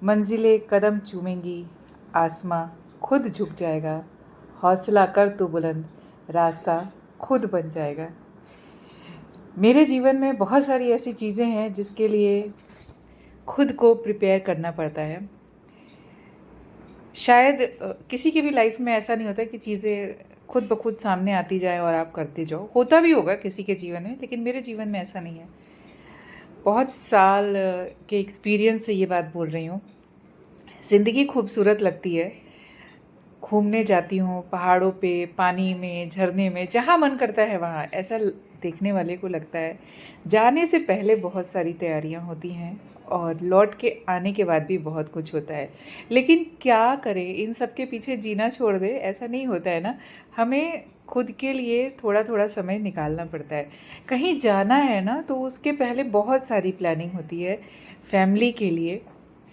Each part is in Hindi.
मंजिलें कदम चूमेंगी, आसमां खुद झुक जाएगा। हौसला कर तू बुलंद, रास्ता खुद बन जाएगा। मेरे जीवन में बहुत सारी ऐसी चीज़ें हैं जिसके लिए खुद को प्रिपेयर करना पड़ता है। शायद किसी की भी लाइफ में ऐसा नहीं होता कि चीज़ें खुद ब खुद सामने आती जाए और आप करते जाओ। होता भी होगा किसी के जीवन में, लेकिन मेरे जीवन में ऐसा नहीं है। बहुत साल के एक्सपीरियंस से ये बात बोल रही हूँ। ज़िंदगी खूबसूरत लगती है। घूमने जाती हूँ पहाड़ों पे, पानी में, झरने में, जहाँ मन करता है वहाँ। ऐसा देखने वाले को लगता है। जाने से पहले बहुत सारी तैयारियाँ होती हैं और लौट के आने के बाद भी बहुत कुछ होता है। लेकिन क्या करें, इन सब के पीछे जीना छोड़ दे, ऐसा नहीं होता है ना। हमें खुद के लिए थोड़ा थोड़ा समय निकालना पड़ता है। कहीं जाना है ना तो उसके पहले बहुत सारी प्लानिंग होती है। फैमिली के लिए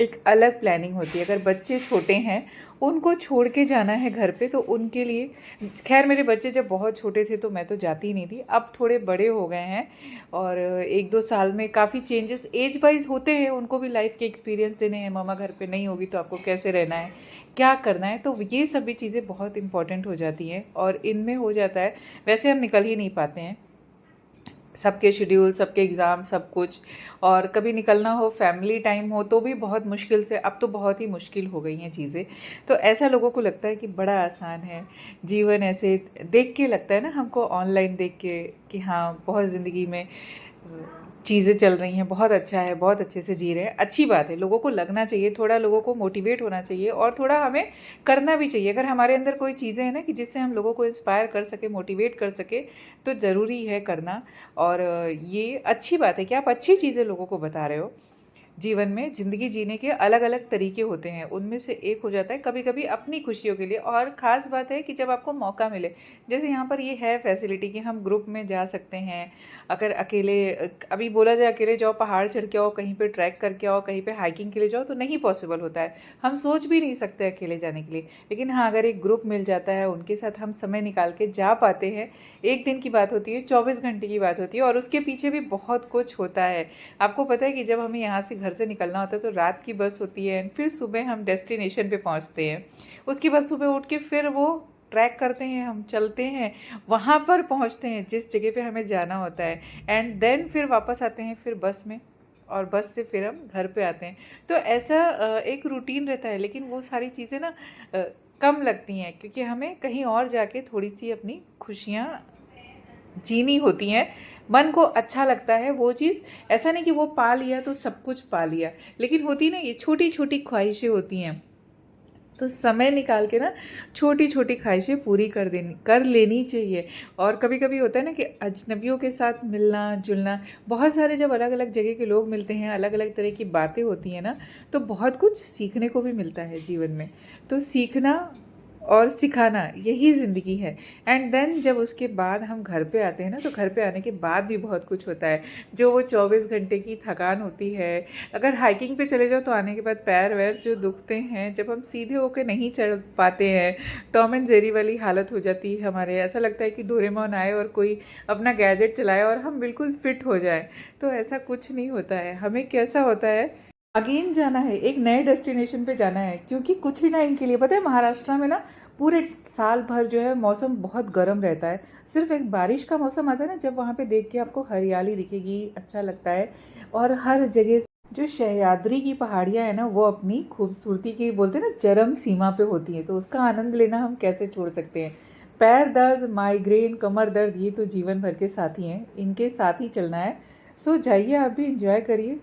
एक अलग प्लानिंग होती है। अगर बच्चे छोटे हैं, उनको छोड़ के जाना है घर पे, तो उनके लिए, खैर मेरे बच्चे जब बहुत छोटे थे तो मैं तो जाती ही नहीं थी। अब थोड़े बड़े हो गए हैं और 1-2 साल में काफ़ी चेंजेस एज वाइज होते हैं। उनको भी लाइफ के एक्सपीरियंस देने हैं। मम्मा घर पे नहीं होगी तो आपको कैसे रहना है, क्या करना है, तो ये सभी चीज़ें बहुत इंपॉर्टेंट हो जाती हैं और इनमें हो जाता है। वैसे हम निकल ही नहीं पाते हैं, सबके शेड्यूल, सबके एग्ज़ाम, सब कुछ। और कभी निकलना हो, फैमिली टाइम हो, तो भी बहुत मुश्किल से, अब तो बहुत ही मुश्किल हो गई हैं चीज़ें। तो ऐसा लोगों को लगता है कि बड़ा आसान है जीवन। ऐसे देख के लगता है ना हमको, ऑनलाइन देख के, कि हाँ बहुत ज़िंदगी में चीज़ें चल रही हैं, बहुत अच्छा है, बहुत अच्छे से जी रहे हैं। अच्छी बात है, लोगों को लगना चाहिए, थोड़ा लोगों को मोटिवेट होना चाहिए और थोड़ा हमें करना भी चाहिए। अगर हमारे अंदर कोई चीज़ें हैं ना कि जिससे हम लोगों को इंस्पायर कर सके, मोटिवेट कर सके, तो ज़रूरी है करना। और ये अच्छी बात है कि आप अच्छी चीज़ें लोगों को बता रहे हो। जीवन में ज़िंदगी जीने के अलग अलग तरीके होते हैं, उनमें से एक हो जाता है कभी कभी अपनी खुशियों के लिए। और ख़ास बात है कि जब आपको मौका मिले, जैसे यहाँ पर ये है फैसिलिटी कि हम ग्रुप में जा सकते हैं। अगर अकेले, अभी बोला जाए अकेले जाओ, पहाड़ चढ़ के आओ, कहीं पे ट्रैक करके आओ, कहीं पे हाइकिंग के लिए जाओ, तो नहीं पॉसिबल होता है। हम सोच भी नहीं सकते अकेले जाने के लिए। लेकिन हाँ, अगर एक ग्रुप मिल जाता है, उनके साथ हम समय निकाल के जा पाते हैं। एक दिन की बात होती है, 24 घंटे की बात होती है, और उसके पीछे भी बहुत कुछ होता है। आपको पता है कि जब हमें यहाँ से घर से निकलना होता है तो रात की बस होती है, फिर सुबह हम डेस्टिनेशन पे पहुँचते हैं। उसके बाद सुबह उठ के फिर वो ट्रैक करते हैं, हम चलते हैं, वहाँ पर पहुँचते हैं जिस जगह पे हमें जाना होता है, एंड देन फिर वापस आते हैं फिर बस में, और बस से फिर हम घर पे आते हैं। तो ऐसा एक रूटीन रहता है। लेकिन वो सारी चीज़ें ना कम लगती हैं, क्योंकि हमें कहीं और जाके थोड़ी सी अपनी खुशियाँ जीनी होती हैं। मन को अच्छा लगता है वो चीज़। ऐसा नहीं कि वो पा लिया तो सब कुछ पा लिया, लेकिन होती ना ये छोटी छोटी ख्वाहिशें होती हैं। तो समय निकाल के ना छोटी छोटी ख्वाहिशें पूरी कर लेनी चाहिए। और कभी कभी होता है ना कि अजनबियों के साथ मिलना जुलना, बहुत सारे जब अलग अलग जगह के लोग मिलते हैं, अलग अलग तरह की बातें होती हैं ना, तो बहुत कुछ सीखने को भी मिलता है जीवन में। तो सीखना और सिखाना, यही ज़िंदगी है। एंड देन जब उसके बाद हम घर पे आते हैं ना, तो घर पे आने के बाद भी बहुत कुछ होता है। जो वो 24 घंटे की थकान होती है, अगर हाइकिंग पे चले जाओ तो आने के बाद पैर वैर जो दुखते हैं, जब हम सीधे होकर नहीं चढ़ पाते हैं, टॉम एंड जेरी वाली हालत हो जाती है हमारे। ऐसा लगता है कि डोरेमोन आए और कोई अपना गैजेट चलाए और हम बिल्कुल फिट हो जाए। तो ऐसा कुछ नहीं होता है। हमें कैसा होता है, अगेन जाना है, एक नए डेस्टिनेशन पे जाना है। क्योंकि कुछ ही टाइम के लिए, पता है महाराष्ट्र में ना पूरे साल भर जो है मौसम बहुत गर्म रहता है। सिर्फ एक बारिश का मौसम आता है ना, जब वहाँ पे देख के आपको हरियाली दिखेगी, अच्छा लगता है। और हर जगह जो सह्याद्री की पहाड़ियाँ है ना, वो अपनी खूबसूरती की, बोलते हैं ना, चरम सीमा पे होती है। तो उसका आनंद लेना हम कैसे छोड़ सकते हैं। पैर दर्द, माइग्रेन, कमर दर्द, ये तो जीवन भर के साथी हैं, इनके साथ ही चलना है। सो जाइए, आप भी इंजॉय करिए।